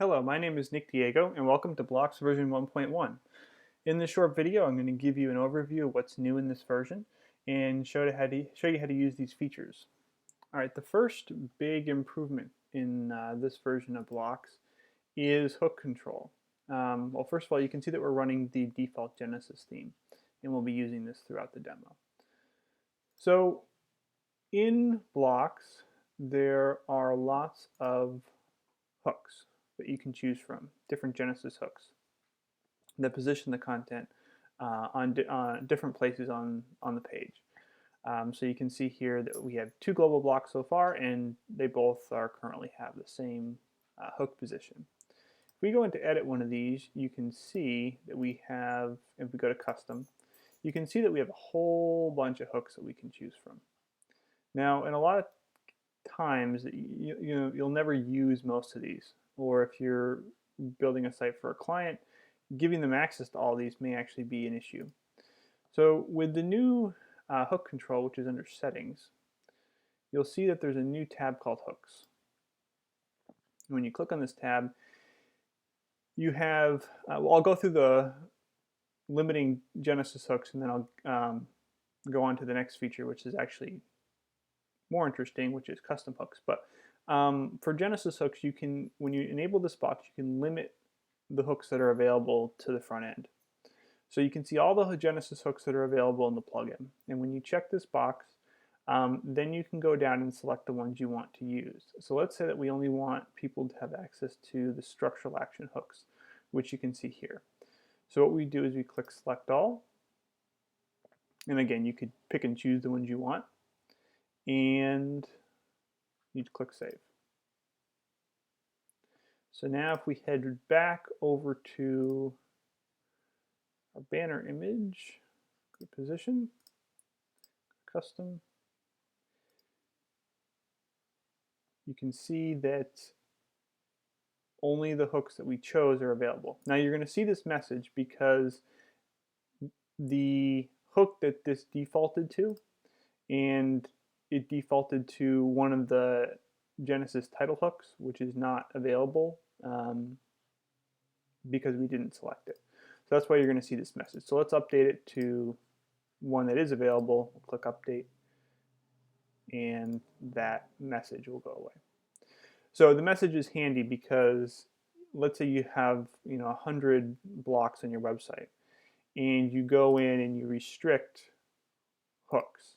Hello, my name is Nick Diego, and welcome to Blox version 1.1. In this short video, I'm going to give you an overview of what's new in this version and show you how to use these features. All right, the first big improvement in this version of Blox is hook control. Well, first of all, you can see that we're running the default Genesis theme, and we'll be using this throughout the demo. So in Blox, there are lots of hooks that you can choose from, different Genesis hooks that position the content on different places on the page. So you can see here that we have two global blocks so far, and they both currently have the same hook position. If we go into edit one of these, you can see that we have, if we go to custom, you can see that we have a whole bunch of hooks that we can choose from. Now, in a lot of times, you'll never use most of these, or if you're building a site for a client, giving them access to all these may actually be an issue. So with the new hook control, which is under settings, you'll see that there's a new tab called hooks. When you click on this tab, you have, well, I'll go through the limiting Genesis hooks, and then I'll go on to the next feature, which is actually more interesting, which is custom hooks. But for Genesis hooks, you can, when you enable this box, you can limit the hooks that are available to the front end. So you can see all the Genesis hooks that are available in the plugin. And when you check this box, then you can go down and select the ones you want to use. So let's say that we only want people to have access to the structural action hooks, which you can see here. So what we do is we click select all. And again, you could pick and choose the ones you want. And you'd click save. So now if we head back over to our banner image, go position, custom, you can see that only the hooks that we chose are available. Now you're going to see this message because the hook that this defaulted to, and it defaulted to one of the Genesis title hooks, which is not available because we didn't select it. So that's why you're going to see this message. So let's update it to one that is available. We'll click update, and that message will go away. So the message is handy because let's say you have 100 blocks on your website, and you go in and you restrict hooks.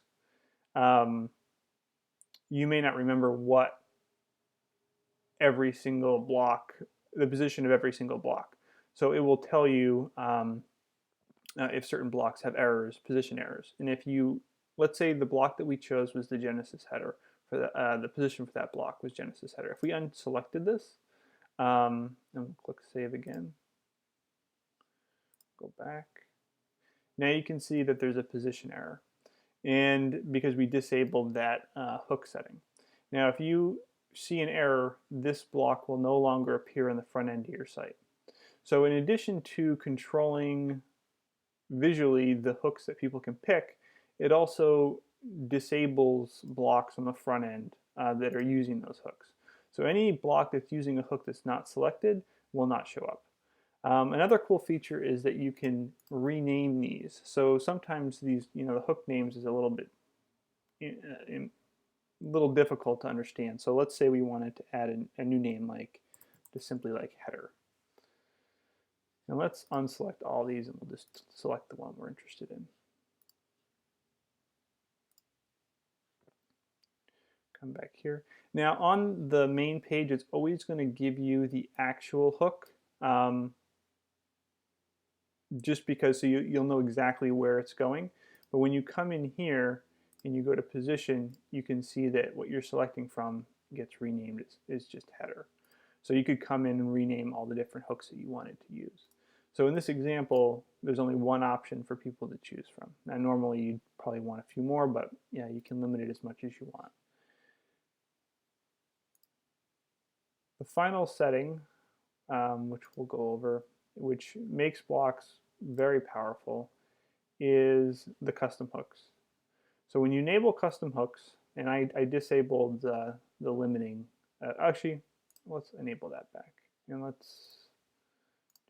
You may not remember what every single block, the position of every single block. So it will tell you if certain blocks have errors, position errors. And if you, let's say the block that we chose was the Genesis header, for the position for that block was Genesis header. If we unselected this, and we'll click save again, go back, now you can see that there's a position error, and because we disabled that hook setting. Now if you see an error, this block will no longer appear on the front end of your site. So in addition to controlling visually the hooks that people can pick, it also disables blocks on the front end that are using those hooks. So any block that's using a hook that's not selected will not show up. Another cool feature is that you can rename these. So sometimes these, the hook names is a little bit difficult to understand. So let's say we wanted to add a new name, like just simply like header. And let's unselect all these, and we'll just select the one we're interested in. Come back here. Now on the main page, it's always going to give you the actual hook, just because so you'll know exactly where it's going. But when you come in here and you go to position, you can see that what you're selecting from gets renamed is just header. So you could come in and rename all the different hooks that you wanted to use. So in this example, there's only one option for people to choose from. Now normally you'd probably want a few more, but yeah, you can limit it as much as you want. The final setting, which we'll go over, which makes Blox very powerful, is the custom hooks. So when you enable custom hooks, and I disabled the limiting, actually, let's enable that back. And let's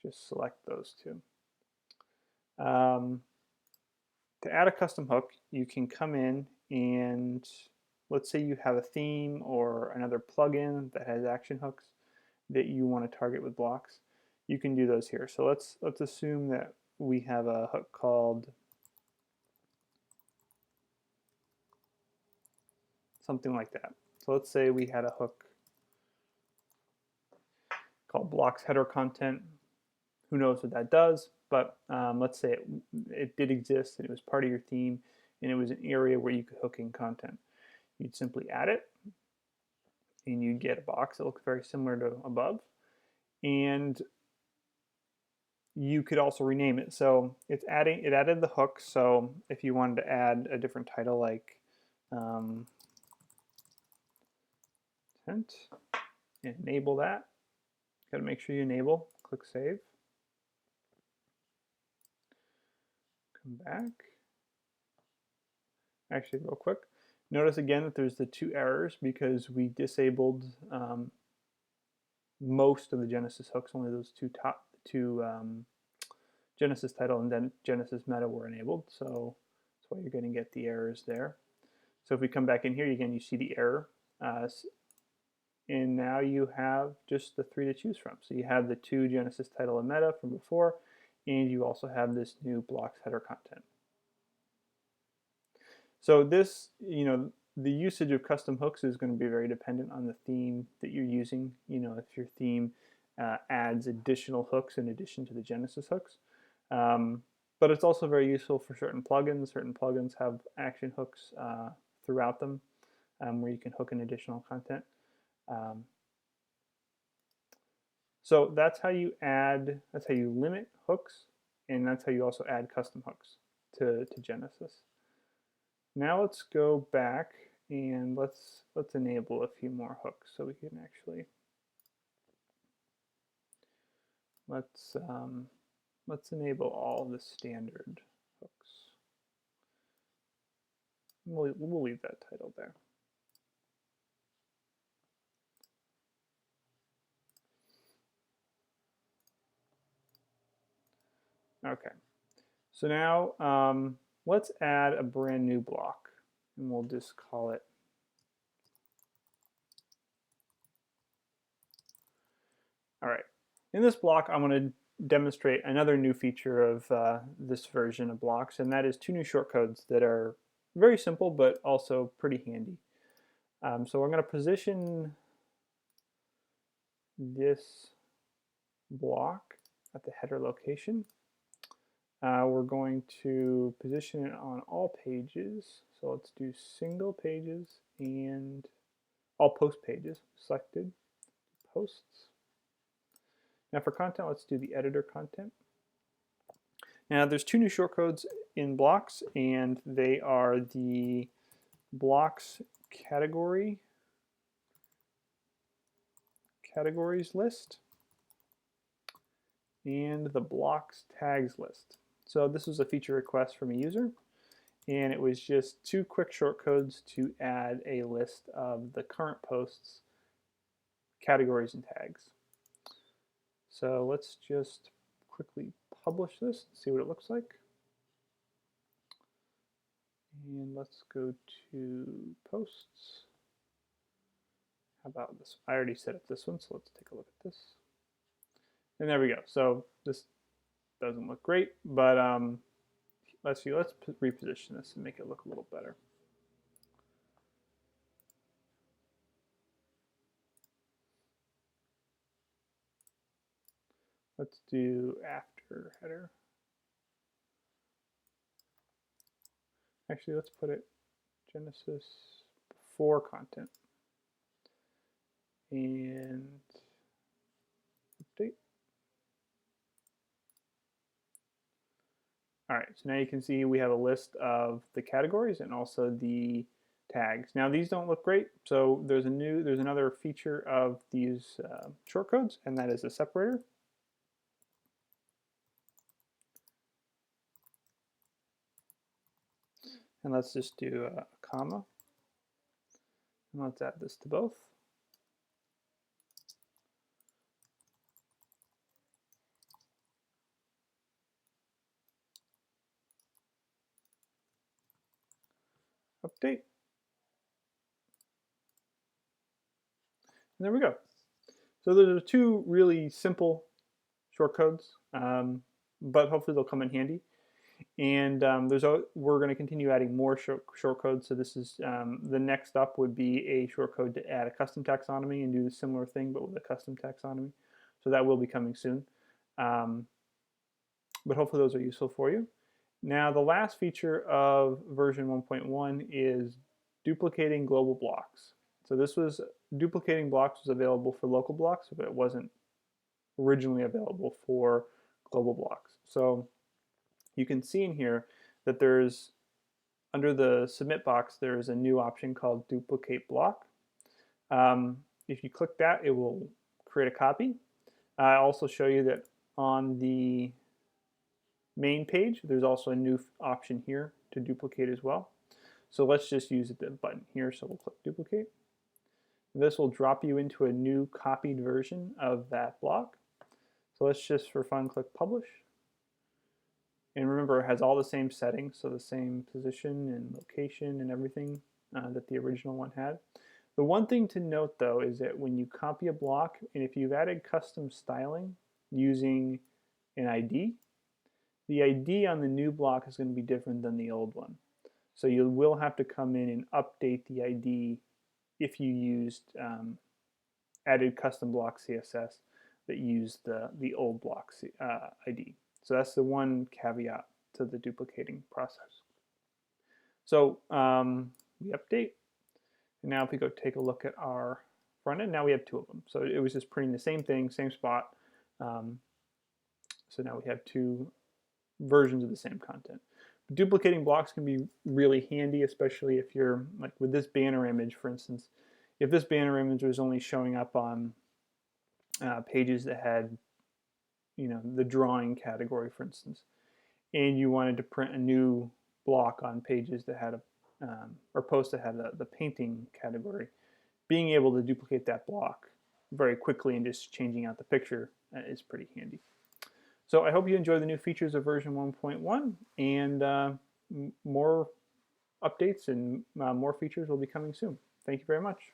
just select those two. To add a custom hook, you can come in and let's say you have a theme or another plugin that has action hooks that you want to target with Blox. You can do those here. So let's assume that we have a hook called something like that. So let's say we had a hook called Blox header content. Who knows what that does, but let's say it did exist and it was part of your theme and it was an area where you could hook in content. You'd simply add it and you'd get a box that looks very similar to above, and you could also rename it. So it added the hook. So if you wanted to add a different title like enable that, got to make sure you enable, click save, come back. Actually, real quick, notice again that there's the two errors because we disabled most of the Genesis hooks. Only those two Genesis title and then Genesis meta were enabled, so that's why you're going to get the errors there. So if we come back in here again, you see the error, and now you have just the three to choose from. So you have the two Genesis title and meta from before, and you also have this new Blox header content. So this, the usage of custom hooks is going to be very dependent on the theme that you're using. If your theme adds additional hooks in addition to the Genesis hooks. But it's also very useful for certain plugins. Certain plugins have action hooks throughout them where you can hook in additional content. So that's how you limit hooks, and that's how you also add custom hooks to Genesis. Now let's go back and let's enable a few more hooks so we can actually let's enable all the standard hooks. We'll leave that title there. Okay, so now let's add a brand new block, and we'll just call it all right. In this block, I'm going to demonstrate another new feature of this version of Blox, and that is two new shortcodes that are very simple but also pretty handy. So we're going to position this block at the header location. We're going to position it on all pages. So let's do single pages and all post pages selected, posts. Now for content, let's do the editor content. Now there's two new shortcodes in Blox, and they are the Blox categories list and the Blox tags list. So this was a feature request from a user, and it was just two quick shortcodes to add a list of the current posts, categories, and tags. So let's just quickly publish this and see what it looks like. And let's go to posts. How about this? I already set up this one, so let's take a look at this. And there we go. So this doesn't look great, but let's reposition this and make it look a little better. Let's do after header. Actually, let's put it Genesis before content. And update. All right, so now you can see we have a list of the categories and also the tags. Now these don't look great, so there's another feature of these shortcodes, and that is a separator. And let's just do a comma. And let's add this to both. update. And there we go. So those are two really simple shortcodes, but hopefully they'll come in handy. And we're going to continue adding more shortcodes. So this is the next up would be a shortcode to add a custom taxonomy and do the similar thing, but with a custom taxonomy. So that will be coming soon. But hopefully those are useful for you. Now the last feature of version 1.1 is duplicating global blocks. So duplicating blocks was available for local blocks, but it wasn't originally available for global blocks. So you can see in here that there's, under the submit box, there's a new option called duplicate block. If you click that, it will create a copy. I also show you that on the main page, there's also a new option here to duplicate as well. So let's just use the button here. So we'll click duplicate. This will drop you into a new copied version of that block. So let's just, for fun, click publish. And remember, it has all the same settings, so the same position and location and everything that the original one had. The one thing to note, though, is that when you copy a block, and if you've added custom styling using an ID, the ID on the new block is going to be different than the old one. So you will have to come in and update the ID if you used added custom block CSS that used the old block ID. So that's the one caveat to the duplicating process. So we update. And now if we go take a look at our front end, now we have two of them. So it was just printing the same thing, same spot. So now we have two versions of the same content. Duplicating blocks can be really handy, especially if you're, like with this banner image, for instance. If this banner image was only showing up on pages that had, the drawing category, for instance, and you wanted to print a new block on pages that had or post that had the painting category, being able to duplicate that block very quickly and just changing out the picture is pretty handy. So I hope you enjoy the new features of version 1.1, and more updates and more features will be coming soon. Thank you very much.